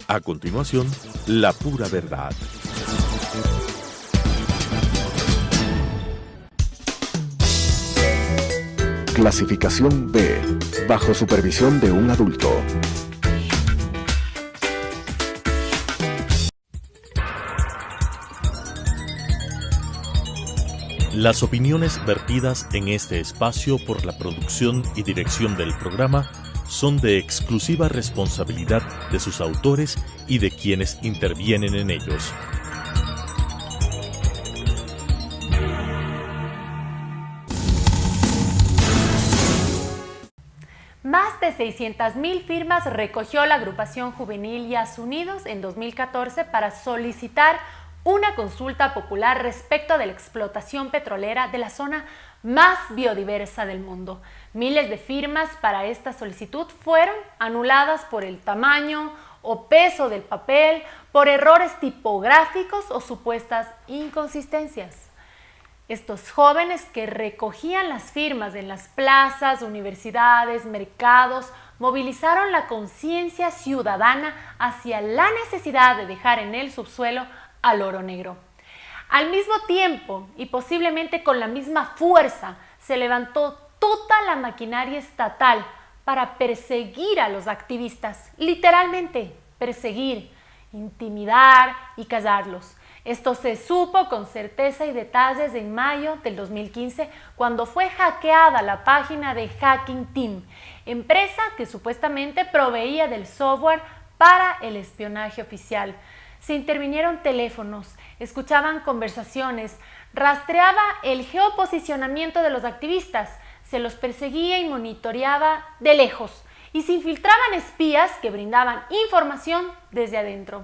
A continuación, La Pura Verdad. Clasificación B, bajo supervisión de un adulto. Las opiniones vertidas en este espacio por la producción y dirección del programa son de exclusiva responsabilidad de sus autores y de quienes intervienen en ellos. Más de 600,000 firmas recogió la agrupación juvenil Yas Unidos en 2014 para solicitar una consulta popular respecto de la explotación petrolera de la zona más biodiversa del mundo. Miles de firmas para esta solicitud fueron anuladas por el tamaño o peso del papel, por errores tipográficos o supuestas inconsistencias. Estos jóvenes que recogían las firmas en las plazas, universidades, mercados, movilizaron la conciencia ciudadana hacia la necesidad de dejar en el subsuelo al oro negro. Al mismo tiempo, y posiblemente con la misma fuerza, se levantó toda la maquinaria estatal para perseguir a los activistas, literalmente perseguir, intimidar y callarlos. Esto se supo con certeza y detalles en mayo del 2015, cuando fue hackeada la página de Hacking Team, empresa que supuestamente proveía del software para el espionaje oficial. Se intervinieron teléfonos, escuchaban conversaciones, rastreaba el geoposicionamiento de los activistas, se los perseguía y monitoreaba de lejos, y se infiltraban espías que brindaban información desde adentro.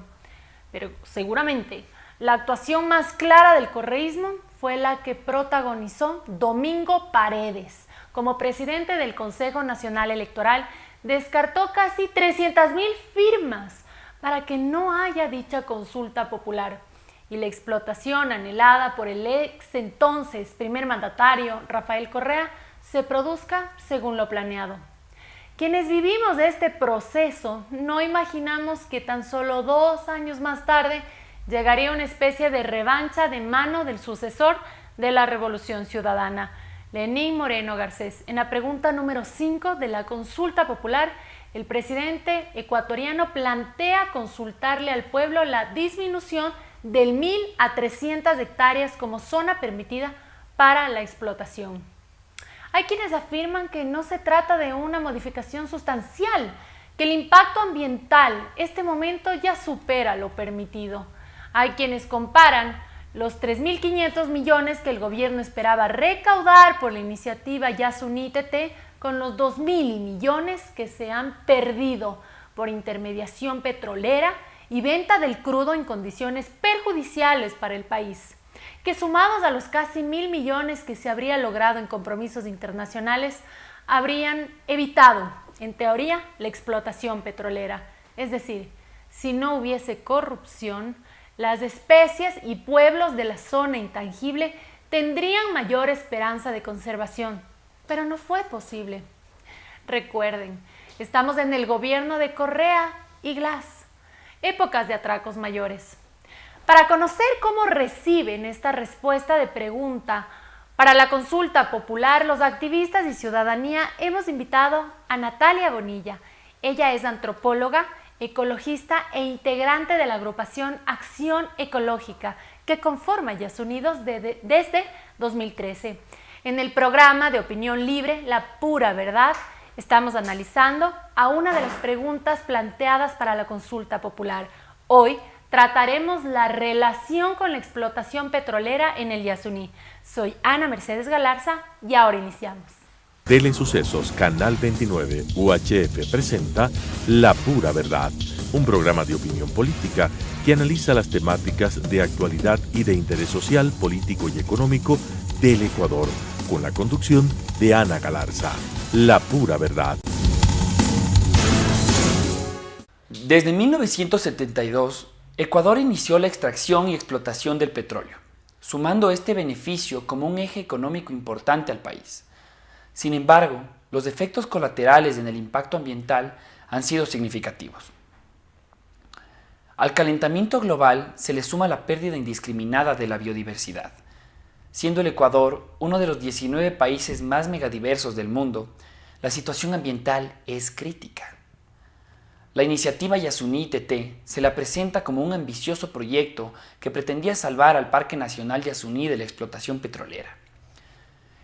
Pero seguramente la actuación más clara del correísmo fue la que protagonizó Domingo Paredes. Como presidente del Consejo Nacional Electoral, descartó casi 300,000 firmas para que no haya dicha consulta popular, y la explotación anhelada por el ex entonces primer mandatario Rafael Correa se produzca según lo planeado. Quienes vivimos este proceso no imaginamos que tan solo 2 años más tarde llegaría una especie de revancha de mano del sucesor de la Revolución Ciudadana, Lenín Moreno Garcés. En la pregunta número 5 de la consulta popular, el presidente ecuatoriano plantea consultarle al pueblo la disminución del 1,000 a 300 hectáreas como zona permitida para la explotación. Hay quienes afirman que no se trata de una modificación sustancial, que el impacto ambiental este momento ya supera lo permitido. Hay quienes comparan los 3.500 millones que el gobierno esperaba recaudar por la iniciativa Yasuní-TT con los 2.000 millones que se han perdido por intermediación petrolera y venta del crudo en condiciones perjudiciales para el país, que sumados a los casi 1.000 millones que se habría logrado en compromisos internacionales, habrían evitado, en teoría, la explotación petrolera. Es decir, si no hubiese corrupción, las especies y pueblos de la zona intangible tendrían mayor esperanza de conservación, pero no fue posible. Recuerden, estamos en el gobierno de Correa y Glass, épocas de atracos mayores. Para conocer cómo reciben esta respuesta de pregunta para la consulta popular, los activistas y ciudadanía hemos invitado a Natalia Bonilla. Ella es antropóloga, ecologista e integrante de la agrupación Acción Ecológica, que conforma Yas Unidos desde 2013. En el programa de opinión libre, La Pura Verdad, estamos analizando a una de las preguntas planteadas para la consulta popular. Hoy trataremos la relación con la explotación petrolera en el Yasuní. Soy Ana Mercedes Galarza y ahora iniciamos. Telesucesos Canal 29 UHF presenta La Pura Verdad, un programa de opinión política que analiza las temáticas de actualidad y de interés social, político y económico del Ecuador, con la conducción de Ana Galarza. La Pura Verdad. Desde 1972, Ecuador inició la extracción y explotación del petróleo, sumando este beneficio como un eje económico importante al país. Sin embargo, los efectos colaterales en el impacto ambiental han sido significativos. Al calentamiento global se le suma la pérdida indiscriminada de la biodiversidad. Siendo el Ecuador uno de los 19 países más megadiversos del mundo, la situación ambiental es crítica. La iniciativa Yasuní ITT se la presenta como un ambicioso proyecto que pretendía salvar al Parque Nacional Yasuní de la explotación petrolera.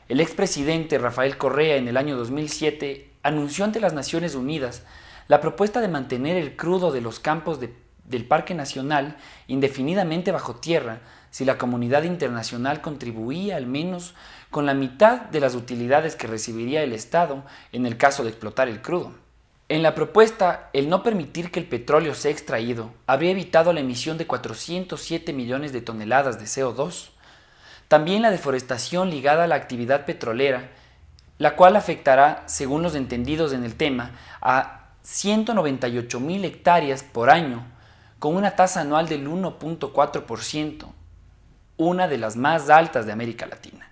El expresidente Rafael Correa en el año 2007 anunció ante las Naciones Unidas la propuesta de mantener el crudo de los campos del Parque Nacional indefinidamente bajo tierra si la comunidad internacional contribuía al menos con la mitad de las utilidades que recibiría el Estado en el caso de explotar el crudo. En la propuesta, el no permitir que el petróleo sea extraído habría evitado la emisión de 407 millones de toneladas de CO2. También la deforestación ligada a la actividad petrolera, la cual afectará, según los entendidos en el tema, a 198.000 hectáreas por año, con una tasa anual del 1.4%, una de las más altas de América Latina.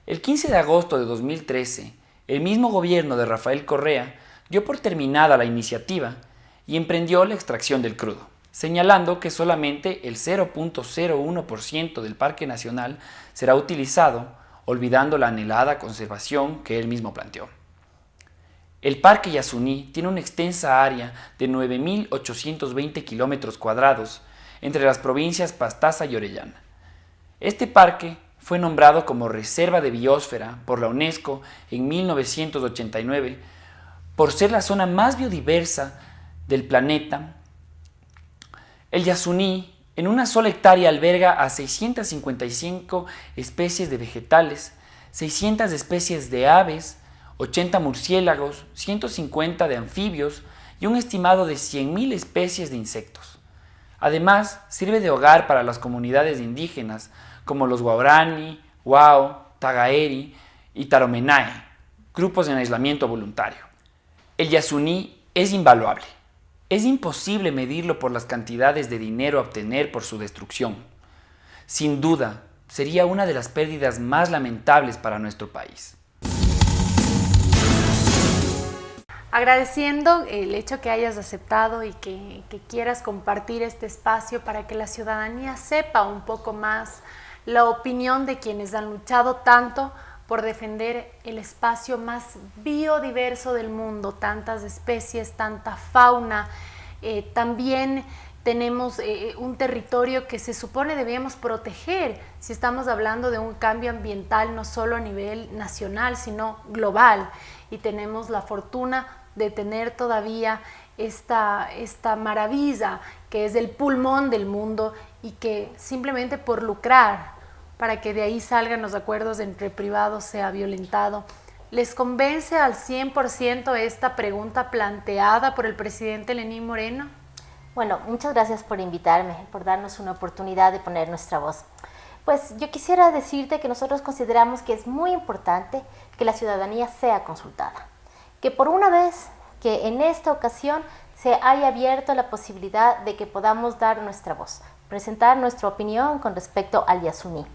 El 15 de agosto de 2013, el mismo gobierno de Rafael Correa dio por terminada la iniciativa y emprendió la extracción del crudo, señalando que solamente el 0.01% del Parque Nacional será utilizado, olvidando la anhelada conservación que él mismo planteó. El Parque Yasuní tiene una extensa área de 9.820 kilómetros cuadrados entre las provincias Pastaza y Orellana. Este parque fue nombrado como Reserva de Biosfera por la UNESCO en 1989 por ser la zona más biodiversa del planeta. El Yasuní, en una sola hectárea, alberga a 655 especies de vegetales, 600 especies de aves, 80 murciélagos, 150 de anfibios y un estimado de 100.000 especies de insectos. Además, sirve de hogar para las comunidades indígenas como los Guarani, Wao, Tagaeri y Taromenae, grupos en aislamiento voluntario. El Yasuní es invaluable. Es imposible medirlo por las cantidades de dinero a obtener por su destrucción. Sin duda, sería una de las pérdidas más lamentables para nuestro país. Agradeciendo el hecho que hayas aceptado y que quieras compartir este espacio para que la ciudadanía sepa un poco más la opinión de quienes han luchado tanto por defender el espacio más biodiverso del mundo, tantas especies, tanta fauna. También tenemos un territorio que se supone debíamos proteger si estamos hablando de un cambio ambiental no solo a nivel nacional, sino global. Y tenemos la fortuna de tener todavía esta maravilla que es el pulmón del mundo y que simplemente por lucrar, para que de ahí salgan los acuerdos entre privados, sea violentado. ¿Les convence al 100% esta pregunta planteada por el presidente Lenín Moreno? Bueno, muchas gracias por invitarme, por darnos una oportunidad de poner nuestra voz. Pues yo quisiera decirte que nosotros consideramos que es muy importante que la ciudadanía sea consultada. Que por una vez, que en esta ocasión se haya abierto la posibilidad de que podamos dar nuestra voz, presentar nuestra opinión con respecto al Yasuní.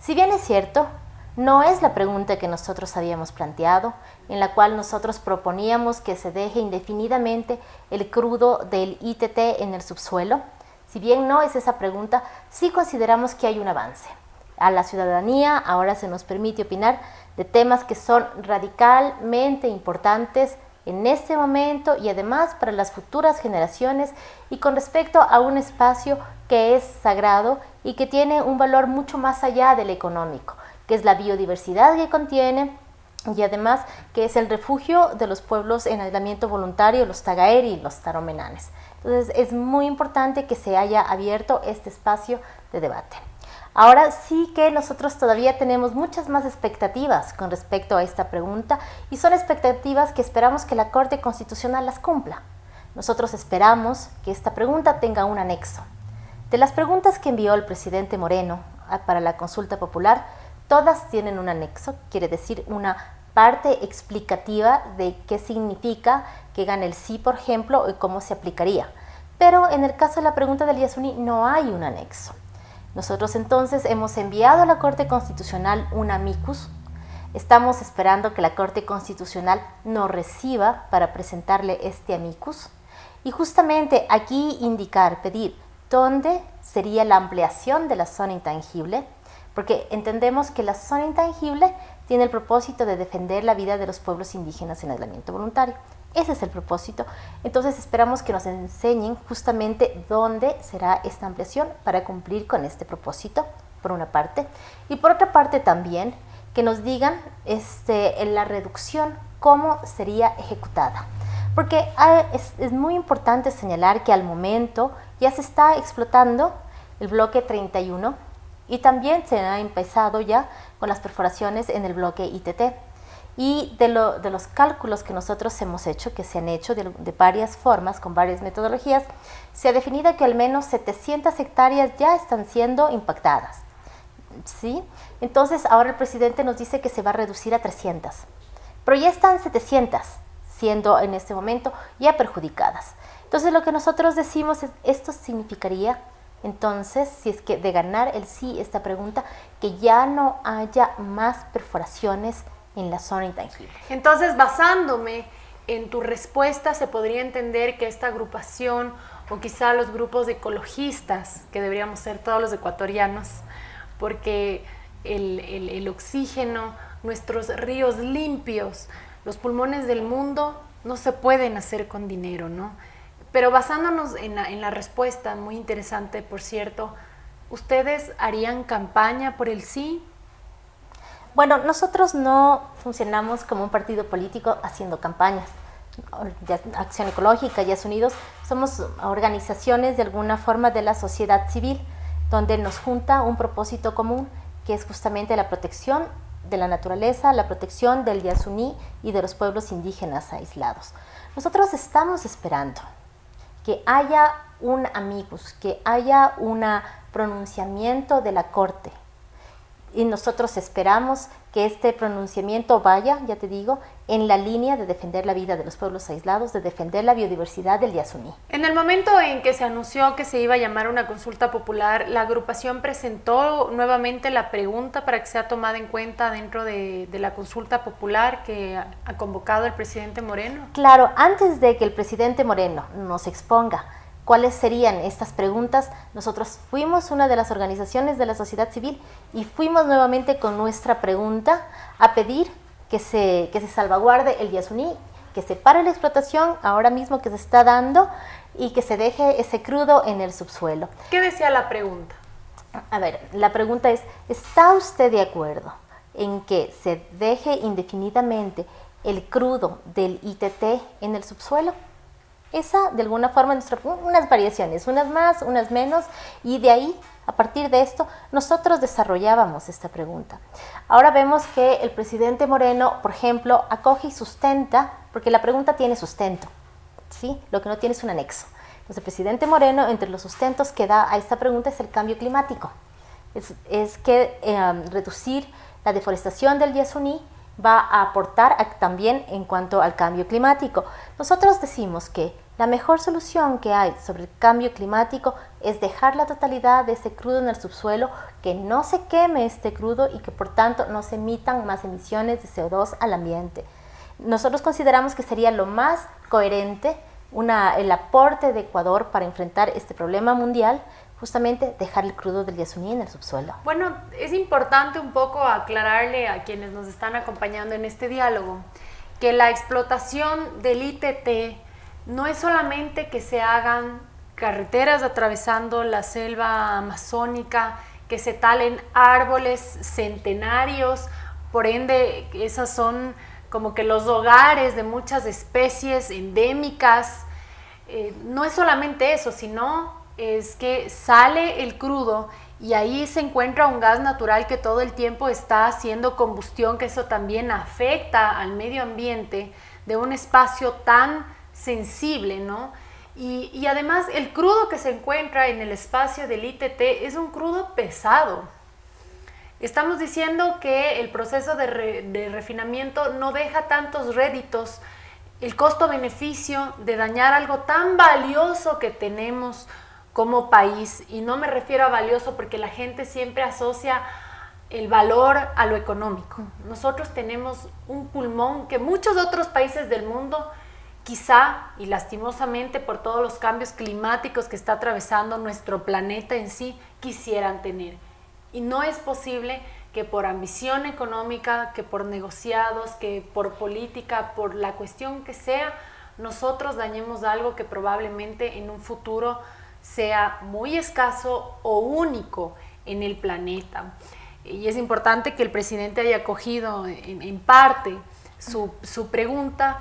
Si bien es cierto, no es la pregunta que nosotros habíamos planteado, en la cual nosotros proponíamos que se deje indefinidamente el crudo del ITT en el subsuelo. Si bien no es esa pregunta, sí consideramos que hay un avance. A la ciudadanía ahora se nos permite opinar de temas que son radicalmente importantes en este momento y además para las futuras generaciones y con respecto a un espacio que es sagrado y que tiene un valor mucho más allá del económico, que es la biodiversidad que contiene y además que es el refugio de los pueblos en aislamiento voluntario, los Tagaeri y los Taromenanes. Entonces es muy importante que se haya abierto este espacio de debate. Ahora sí que nosotros todavía tenemos muchas más expectativas con respecto a esta pregunta y son expectativas que esperamos que la Corte Constitucional las cumpla. Nosotros esperamos que esta pregunta tenga un anexo. De las preguntas que envió el presidente Moreno para la consulta popular, todas tienen un anexo, quiere decir una parte explicativa de qué significa que gane el sí, por ejemplo, y cómo se aplicaría. Pero en el caso de la pregunta del Yasuní no hay un anexo. Nosotros entonces hemos enviado a la Corte Constitucional un amicus. Estamos esperando que la Corte Constitucional nos reciba para presentarle este amicus. Y justamente aquí indicar, pedir, ¿dónde sería la ampliación de la zona intangible? Porque entendemos que la zona intangible tiene el propósito de defender la vida de los pueblos indígenas en aislamiento voluntario. Ese es el propósito. Entonces esperamos que nos enseñen justamente dónde será esta ampliación para cumplir con este propósito, por una parte. Y por otra parte también que nos digan en la reducción cómo sería ejecutada. Porque es muy importante señalar que al momento ya se está explotando el bloque 31 y también se ha empezado ya con las perforaciones en el bloque ITT. Y de los cálculos que nosotros hemos hecho, que se han hecho de varias formas, con varias metodologías, se ha definido que al menos 700 hectáreas ya están siendo impactadas, ¿sí? Entonces ahora el presidente nos dice que se va a reducir a 300, pero ya están 700 siendo en este momento ya perjudicadas. Entonces lo que nosotros decimos es, esto significaría entonces, si es que de ganar el sí esta pregunta, que ya no haya más perforaciones en la zona intangible. Entonces, basándome en tu respuesta, se podría entender que esta agrupación o quizá los grupos de ecologistas, que deberíamos ser todos los ecuatorianos, porque el oxígeno, nuestros ríos limpios, los pulmones del mundo no se pueden hacer con dinero, ¿no? Pero basándonos en la respuesta, muy interesante, por cierto, ¿ustedes harían campaña por el sí? Bueno, nosotros no funcionamos como un partido político haciendo campañas. Acción Ecológica, Días Unidos, somos organizaciones de alguna forma de la sociedad civil, donde nos junta un propósito común, que es justamente la protección de la naturaleza, la protección del Yasuní y de los pueblos indígenas aislados. Nosotros estamos esperando que haya un amicus, que haya un pronunciamiento de la Corte. Y nosotros esperamos que este pronunciamiento vaya, ya te digo, en la línea de defender la vida de los pueblos aislados, de defender la biodiversidad del Yasuní. En el momento en que se anunció que se iba a llamar una consulta popular, la agrupación presentó nuevamente la pregunta para que sea tomada en cuenta dentro de la consulta popular que ha convocado el presidente Moreno. Claro, antes de que el presidente Moreno nos exponga cuáles serían estas preguntas, nosotros fuimos una de las organizaciones de la sociedad civil y fuimos nuevamente con nuestra pregunta a pedir que se salvaguarde el Yasuní, que se pare la explotación ahora mismo que se está dando y que se deje ese crudo en el subsuelo. ¿Qué decía la pregunta? A ver, la pregunta es, ¿está usted de acuerdo en que se deje indefinidamente el crudo del ITT en el subsuelo? Esa, de alguna forma, unas variaciones, unas más, unas menos, y de ahí, a partir de esto, nosotros desarrollábamos esta pregunta. Ahora vemos que el presidente Moreno, por ejemplo, acoge y sustenta, porque la pregunta tiene sustento, ¿sí? Lo que no tiene es un anexo. Entonces, el presidente Moreno, entre los sustentos que da a esta pregunta es el cambio climático. Es que reducir la deforestación del Yasuní va a aportar también en cuanto al cambio climático. Nosotros decimos que la mejor solución que hay sobre el cambio climático es dejar la totalidad de ese crudo en el subsuelo, que no se queme este crudo y que por tanto no se emitan más emisiones de CO2 al ambiente. Nosotros consideramos que sería lo más coherente el aporte de Ecuador para enfrentar este problema mundial, justamente dejar el crudo del Yasuní en el subsuelo. Bueno, es importante un poco aclararle a quienes nos están acompañando en este diálogo que la explotación del ITT no es solamente que se hagan carreteras atravesando la selva amazónica, que se talen árboles centenarios, por ende esas son como que los hogares de muchas especies endémicas. No es solamente eso, sino es que sale el crudo y ahí se encuentra un gas natural que todo el tiempo está haciendo combustión, que eso también afecta al medio ambiente de un espacio tan sensible, ¿no? Y además el crudo que se encuentra en el espacio del ITT es un crudo pesado. Estamos diciendo que el proceso de refinamiento no deja tantos réditos. El costo-beneficio de dañar algo tan valioso que tenemos como país, y no me refiero a valioso porque la gente siempre asocia el valor a lo económico. Nosotros tenemos un pulmón que muchos otros países del mundo quizá y lastimosamente por todos los cambios climáticos que está atravesando nuestro planeta en sí, quisieran tener. Y no es posible que por ambición económica, que por negociados, que por política, por la cuestión que sea, nosotros dañemos algo que probablemente en un futuro sea muy escaso o único en el planeta. Y es importante que el presidente haya acogido en parte su pregunta.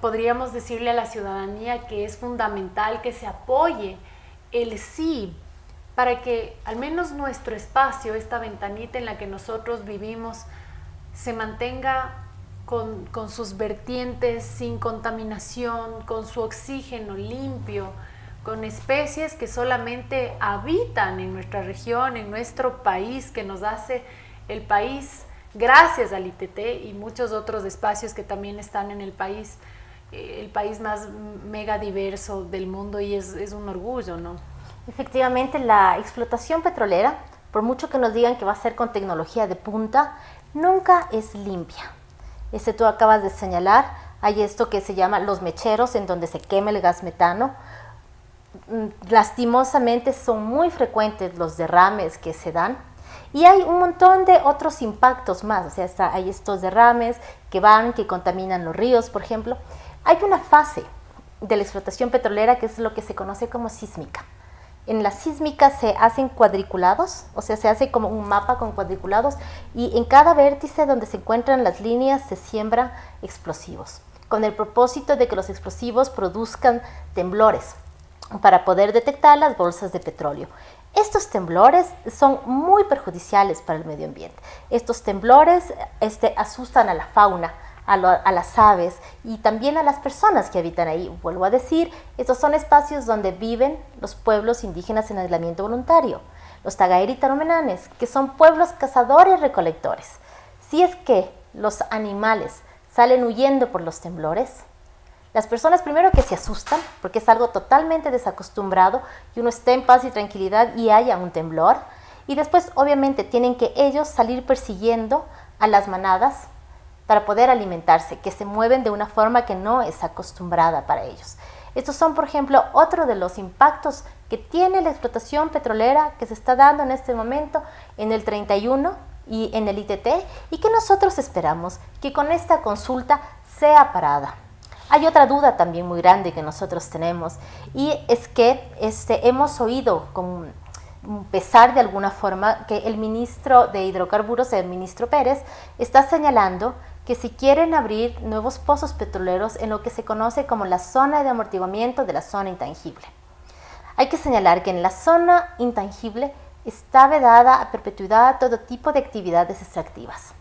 Podríamos decirle a la ciudadanía que es fundamental que se apoye el sí, para que al menos nuestro espacio, esta ventanita en la que nosotros vivimos, se mantenga con sus vertientes sin contaminación, con su oxígeno limpio, con especies que solamente habitan en nuestra región, en nuestro país, que nos hace el país gracias al ITT y muchos otros espacios que también están en el país más mega diverso del mundo, y es un orgullo, ¿no? Efectivamente, la explotación petrolera, por mucho que nos digan que va a ser con tecnología de punta, nunca es limpia. Tú acabas de señalar, hay esto que se llama los mecheros, en donde se quema el gas metano. Lastimosamente son muy frecuentes los derrames que se dan, y hay un montón de otros impactos más. O sea, hay estos derrames que contaminan los ríos, por ejemplo. Hay una fase de la explotación petrolera que es lo que se conoce como sísmica. En la sísmica se hacen cuadriculados, o sea, se hace como un mapa con cuadriculados, y en cada vértice donde se encuentran las líneas se siembran explosivos, con el propósito de que los explosivos produzcan temblores para poder detectar las bolsas de petróleo. Estos temblores son muy perjudiciales para el medio ambiente. Estos temblores asustan a la fauna, a las aves y también a las personas que habitan ahí. Vuelvo a decir, estos son espacios donde viven los pueblos indígenas en aislamiento voluntario, los Tagaeri Taromenanes, que son pueblos cazadores recolectores. Si es que los animales salen huyendo por los temblores, las personas primero que se asustan, porque es algo totalmente desacostumbrado, y uno está en paz y tranquilidad y haya un temblor, y después obviamente tienen que ellos salir persiguiendo a las manadas para poder alimentarse, que se mueven de una forma que no es acostumbrada para ellos. Estos son, por ejemplo, otro de los impactos que tiene la explotación petrolera que se está dando en este momento en el 31 y en el ITT, y que nosotros esperamos que con esta consulta sea parada. Hay otra duda también muy grande que nosotros tenemos, y es que hemos oído con pesar de alguna forma que el ministro de Hidrocarburos, el ministro Pérez, está señalando que si quieren abrir nuevos pozos petroleros en lo que se conoce como la zona de amortiguamiento de la zona intangible. Hay que señalar que en la zona intangible está vedada a perpetuidad todo tipo de actividades extractivas.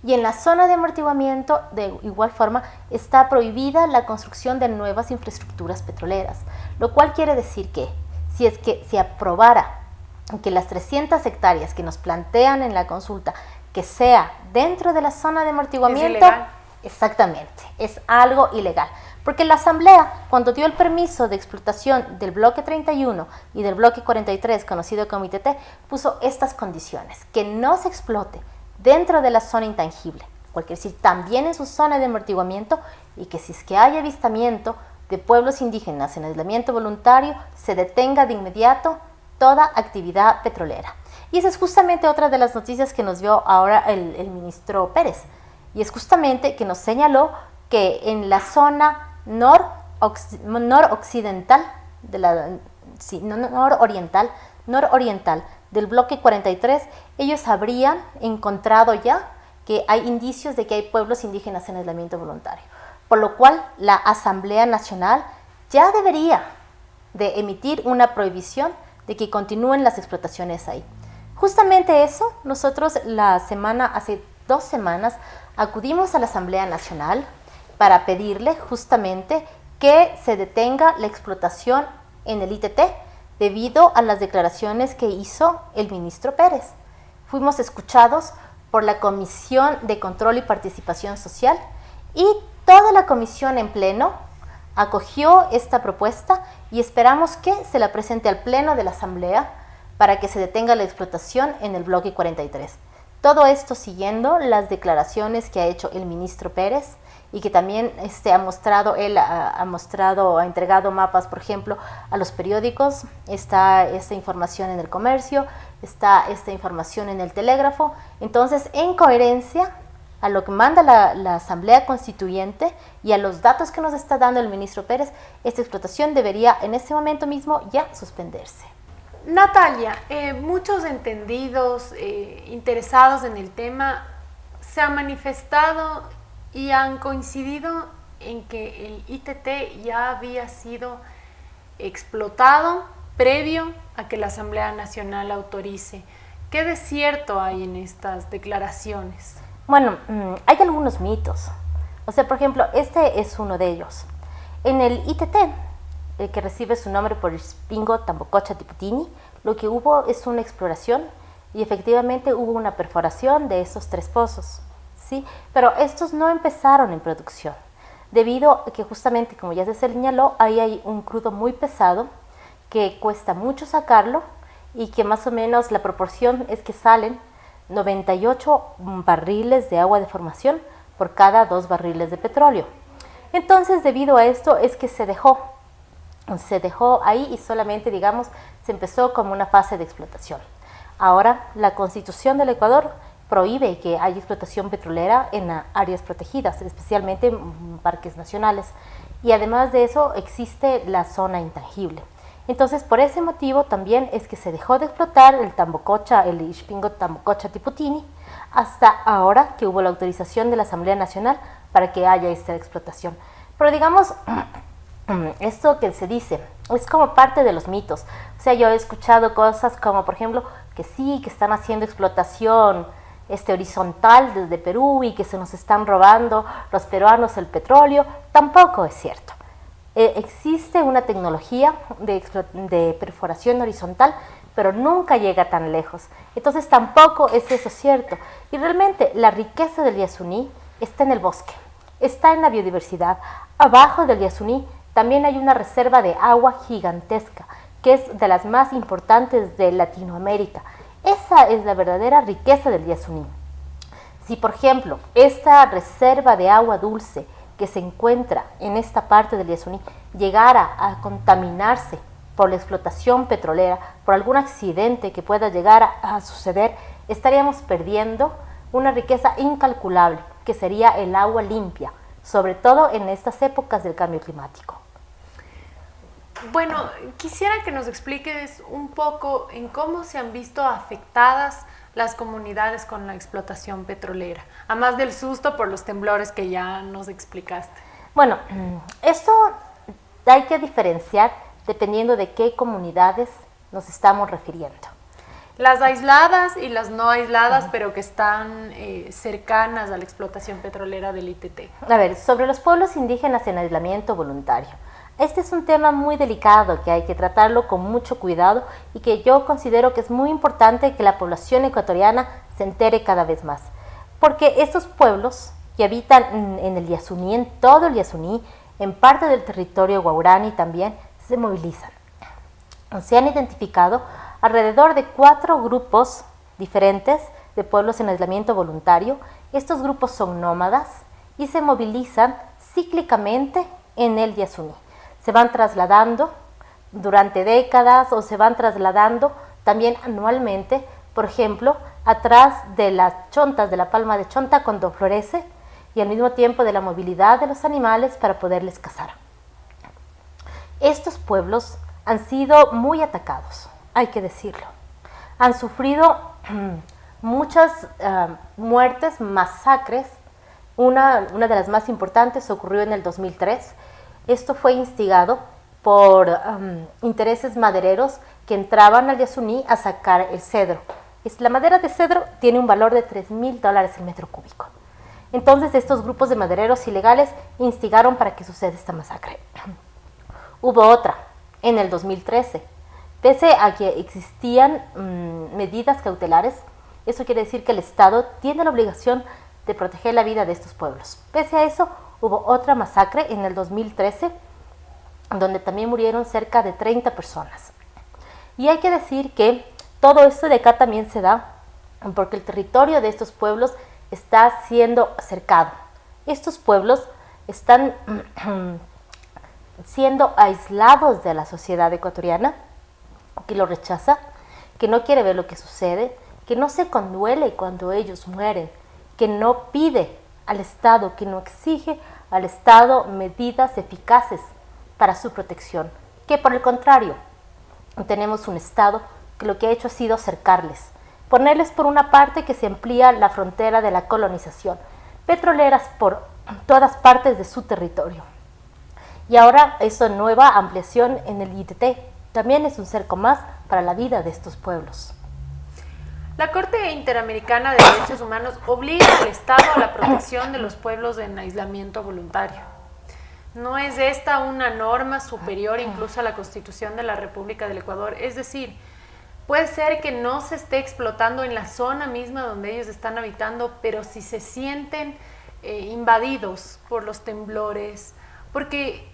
Y en la zona de amortiguamiento, de igual forma, está prohibida la construcción de nuevas infraestructuras petroleras, lo cual quiere decir que si es que se aprobara que las 300 hectáreas que nos plantean en la consulta, que sea dentro de la zona de amortiguamiento, ¿es ilegal? Exactamente, es algo ilegal. Porque la Asamblea, cuando dio el permiso de explotación del bloque 31 y del bloque 43, conocido como ITT, puso estas condiciones: que no se explote dentro de la zona intangible, cual quiere decir también en su zona de amortiguamiento, y que si es que hay avistamiento de pueblos indígenas en aislamiento voluntario, se detenga de inmediato toda actividad petrolera. Y esa es justamente otra de las noticias que nos dio ahora el ministro Pérez, y es justamente que nos señaló que en la zona nororiental del bloque 43, ellos habrían encontrado ya que hay indicios de que hay pueblos indígenas en aislamiento voluntario, por lo cual la Asamblea Nacional ya debería de emitir una prohibición de que continúen las explotaciones ahí. Justamente eso, nosotros hace 2 semanas, acudimos a la Asamblea Nacional para pedirle justamente que se detenga la explotación en el ITT debido a las declaraciones que hizo el ministro Pérez. Fuimos escuchados por la Comisión de Control y Participación Social, y toda la comisión en pleno acogió esta propuesta, y esperamos que se la presente al pleno de la Asamblea para que se detenga la explotación en el bloque 43. Todo esto siguiendo las declaraciones que ha hecho el ministro Pérez y que también ha entregado mapas, por ejemplo, a los periódicos. Está esta información en El Comercio, está esta información en El Telégrafo. Entonces, en coherencia a lo que manda la Asamblea Constituyente y a los datos que nos está dando el ministro Pérez, esta explotación debería en este momento mismo ya suspenderse. Natalia, muchos entendidos, interesados en el tema, se han manifestado y han coincidido en que el ITT ya había sido explotado previo a que la Asamblea Nacional autorice. ¿Qué de cierto hay en estas declaraciones? Bueno, hay algunos mitos. O sea, por ejemplo, este es uno de ellos. En el ITT, que recibe su nombre por Ispingo Tambococha Tiputini, lo que hubo es una exploración y efectivamente hubo una perforación de esos 3 pozos, ¿sí? Pero estos no empezaron en producción, debido a que justamente, como ya se señaló, ahí hay un crudo muy pesado que cuesta mucho sacarlo y que más o menos la proporción es que salen 98 barriles de agua de formación por cada 2 barriles de petróleo. Entonces, debido a esto es que se dejó ahí y solamente, digamos, se empezó como una fase de explotación. Ahora, la Constitución del Ecuador prohíbe que haya explotación petrolera en áreas protegidas, especialmente en parques nacionales. Y además de eso, existe la zona intangible. Entonces, por ese motivo también es que se dejó de explotar el Ispingo Tambococha Tiputini, hasta ahora que hubo la autorización de la Asamblea Nacional para que haya esta explotación. Pero digamos, esto que se dice es como parte de los mitos. O sea, yo he escuchado cosas como, por ejemplo, que sí, que están haciendo explotación horizontal desde Perú y que se nos están robando los peruanos el petróleo. Tampoco es cierto. Existe una tecnología de perforación horizontal, pero nunca llega tan lejos. Entonces tampoco es eso cierto. Y realmente la riqueza del Yasuní está en el bosque, está en la biodiversidad. Abajo del Yasuní también hay una reserva de agua gigantesca, que es de las más importantes de Latinoamérica. Esa es la verdadera riqueza del Yasuní. Si, por ejemplo, esta reserva de agua dulce que se encuentra en esta parte del Yasuní llegara a contaminarse por la explotación petrolera, por algún accidente que pueda llegar a suceder, estaríamos perdiendo una riqueza incalculable, que sería el agua limpia, sobre todo en estas épocas del cambio climático. Bueno, quisiera que nos expliques un poco en cómo se han visto afectadas las comunidades con la explotación petrolera, además del susto por los temblores que ya nos explicaste. Bueno, esto hay que diferenciar dependiendo de qué comunidades nos estamos refiriendo. Las aisladas y las no aisladas, pero que están cercanas a la explotación petrolera del ITT. A ver, sobre los pueblos indígenas en aislamiento voluntario. Este es un tema muy delicado que hay que tratarlo con mucho cuidado y que yo considero que es muy importante que la población ecuatoriana se entere cada vez más. Porque estos pueblos que habitan en el Yasuní, en todo el Yasuní, en parte del territorio guaraní también, se movilizan. Se han identificado alrededor de 4 grupos diferentes de pueblos en aislamiento voluntario. Estos grupos son nómadas y se movilizan cíclicamente en el Yasuní. Se van trasladando durante décadas o se van trasladando también anualmente, por ejemplo, atrás de las chontas, de la palma de chonta cuando florece, y al mismo tiempo de la movilidad de los animales para poderles cazar. Estos pueblos han sido muy atacados, hay que decirlo. Han sufrido muchas muertes, masacres. Una de las más importantes ocurrió en el 2003. Esto fue instigado por intereses madereros que entraban al Yasuní a sacar el cedro. La madera de cedro tiene un valor de $3,000 el metro cúbico. Entonces estos grupos de madereros ilegales instigaron para que suceda esta masacre. Hubo otra en el 2013. Pese a que existían medidas cautelares, eso quiere decir que el Estado tiene la obligación de proteger la vida de estos pueblos. Pese a eso, hubo otra masacre en el 2013, donde también murieron cerca de 30 personas. Y hay que decir que todo esto de acá también se da porque el territorio de estos pueblos está siendo cercado. Estos pueblos están siendo aislados de la sociedad ecuatoriana, que lo rechaza, que no quiere ver lo que sucede, que no se conduele cuando ellos mueren, que no pide al Estado, que no exige al Estado medidas eficaces para su protección, que por el contrario, tenemos un Estado que lo que ha hecho ha sido cercarles, ponerles por una parte que se amplía la frontera de la colonización, petroleras por todas partes de su territorio. Y ahora esa nueva ampliación en el ITT también es un cerco más para la vida de estos pueblos. La Corte Interamericana de Derechos Humanos obliga al Estado a la protección de los pueblos en aislamiento voluntario. ¿No es esta una norma superior incluso a la Constitución de la República del Ecuador? Es decir, puede ser que no se esté explotando en la zona misma donde ellos están habitando, pero si se sienten invadidos por los temblores, porque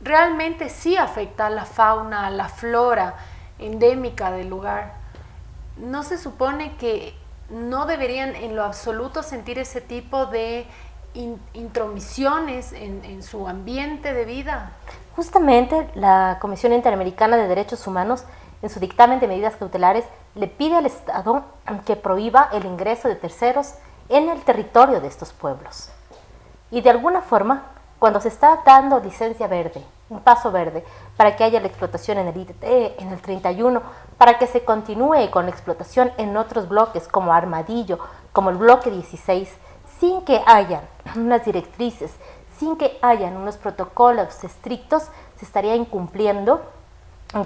realmente sí afecta a la fauna, a la flora endémica del lugar. ¿No se supone que no deberían en lo absoluto sentir ese tipo de intromisiones en su ambiente de vida? Justamente la Comisión Interamericana de Derechos Humanos, en su dictamen de medidas cautelares, le pide al Estado que prohíba el ingreso de terceros en el territorio de estos pueblos. Y de alguna forma, cuando se está dando licencia verde, un paso verde, para que haya la explotación en el ITT, en el 31, para que se continúe con la explotación en otros bloques como Armadillo, como el bloque 16, sin que hayan unas directrices, sin que hayan unos protocolos estrictos, se estaría incumpliendo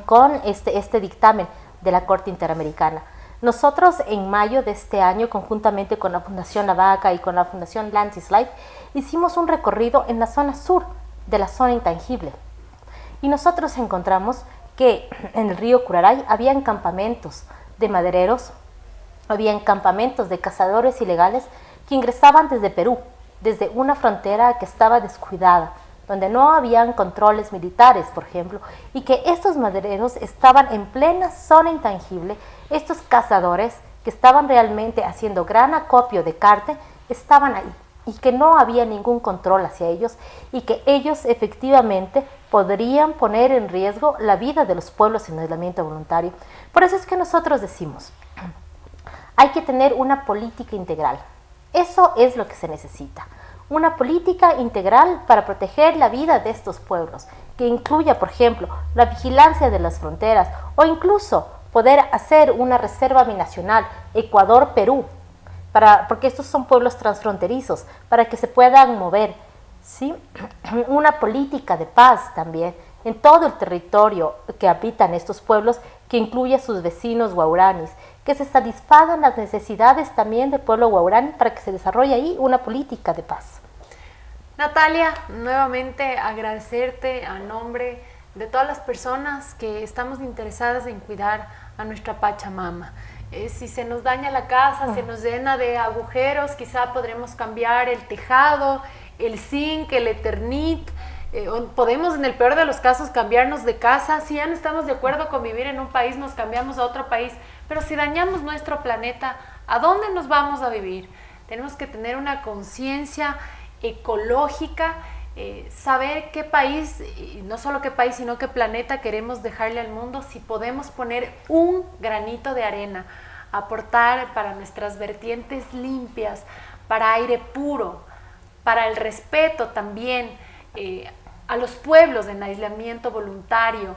con este dictamen de la Corte Interamericana. Nosotros en mayo de este año, conjuntamente con la Fundación La Vaca y con la Fundación Land is Life, hicimos un recorrido en la zona sur de la zona intangible. Y nosotros encontramos que en el río Curaray habían campamentos de madereros, habían campamentos de cazadores ilegales que ingresaban desde Perú, desde una frontera que estaba descuidada, donde no habían controles militares, por ejemplo, y que estos madereros estaban en plena zona intangible. Estos cazadores que estaban realmente haciendo gran acopio de carne estaban ahí y que no había ningún control hacia ellos y que ellos efectivamente podrían poner en riesgo la vida de los pueblos en aislamiento voluntario. Por eso es que nosotros decimos, hay que tener una política integral. Eso es lo que se necesita. Una política integral para proteger la vida de estos pueblos, que incluya, por ejemplo, la vigilancia de las fronteras o incluso poder hacer una reserva binacional Ecuador-Perú, porque estos son pueblos transfronterizos, para que se puedan mover, ¿sí? Una política de paz también en todo el territorio que habitan estos pueblos, que incluye a sus vecinos guauranis, que se satisfagan las necesidades también del pueblo guaurani para que se desarrolle ahí una política de paz. Natalia, nuevamente agradecerte a nombre de todas las personas que estamos interesadas en cuidar a nuestra Pachamama. Si se nos daña la casa, se nos llena de agujeros, quizá podremos cambiar el tejado, el zinc, el Eternit, podemos en el peor de los casos cambiarnos de casa. Si ya no estamos de acuerdo con vivir en un país, nos cambiamos a otro país, pero si dañamos nuestro planeta, ¿a dónde nos vamos a vivir? Tenemos que tener una conciencia ecológica, saber qué país, y no solo qué país, sino qué planeta queremos dejarle al mundo. Si podemos poner un granito de arena, aportar para nuestras vertientes limpias, para aire puro, para el respeto también a los pueblos en aislamiento voluntario,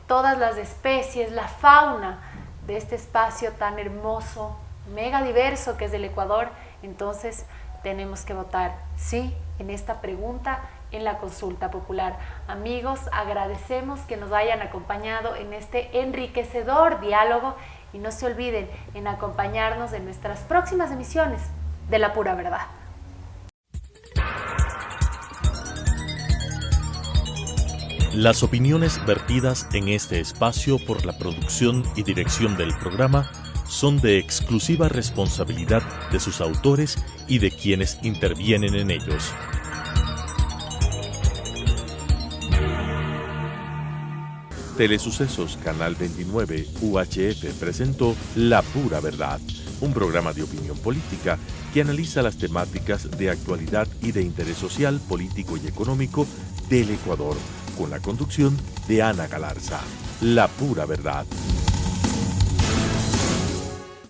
todas las especies, la fauna de este espacio tan hermoso, mega diverso que es el Ecuador, entonces tenemos que votar sí en esta pregunta en la consulta popular. Amigos, agradecemos que nos hayan acompañado en este enriquecedor diálogo y no se olviden en acompañarnos en nuestras próximas emisiones de La Pura Verdad. Las opiniones vertidas en este espacio por la producción y dirección del programa son de exclusiva responsabilidad de sus autores y de quienes intervienen en ellos. Telesucesos Canal 29 UHF presentó La Pura Verdad, un programa de opinión política que que analiza las temáticas de actualidad y de interés social, político y económico del Ecuador, con la conducción de Ana Galarza. La pura verdad.